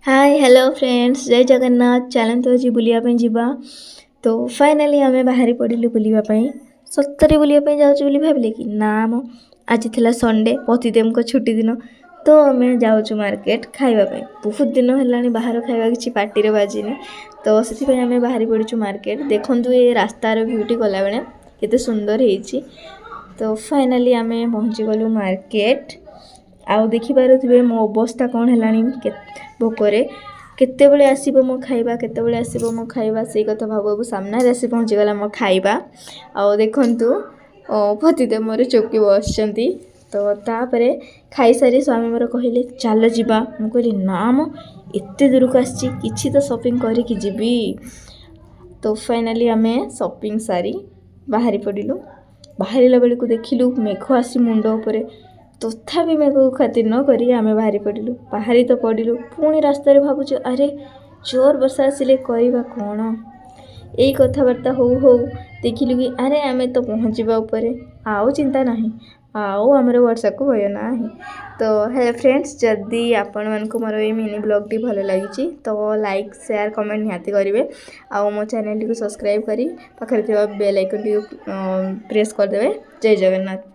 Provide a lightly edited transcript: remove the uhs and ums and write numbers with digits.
Hi hello friends जय जगन्नाथ चलते आज बुलायाप जावा तो फाइनाली आम बाहरी पड़िलु बुलायाप सतरे बुलायाप जाऊँ भाविले कि नाम आज थी संडे पतिदेव को छुट्टी दिन तो आम जाऊँ मार्केट खावाई बहुत दिन है बाहर खावा कि पार्टी बाजिनी तो से आम बाहरी पड़ू मार्केट देखु ये रास्तार ब्यूटी गला बेले केते सुंदर है। तो फाइनाली आम पहुँची गलु मार्केट आउ देखिपे मो अवस्था कौन है भोकरे केतेबेले आसीबो मो खाइबा केतेबेले आसीबो मो खाइबा से कथा भाबू सामने आसी पहुँचीगला मो खाइबा आउ देखंतु पतिदेव मोर चौकी बसचंती तो तापरे खाई सारी स्वामी मोर कहले चल जीवा मु कहली ना मो एते दूर को आसी किछि तो शॉपिंग करिकि जीवी। तो फाइनाली आमे शॉपिंग सारी बाहरी पड़िलु बाहरिला बेले को देखिलु मेघ आसी मुंड उपरे तथापि मेघ को खातिर न करी आम बाहरी पड़िलु बाहरी तो पड़िलु पुणी रास्तार भावुँ अरे जोर वर्षा आसिले करवा कौन यही कथबार्ता हो देखिलु कि अरे आम तो पहुँचवा उपरे आउ चिंता नहीं आउ आमर वर्षा को भय ना। तो हे फ्रेंड्स जदि आपण मानक मोर ये मिनी ब्लॉग टी भल लगी तो लाइक शेयर कमेंट निहाती करेंगे आउ मो चैनल टी सब्सक्राइब करी पाखरे बेल आइकन टी प्रेस करदे। जय जगन्नाथ।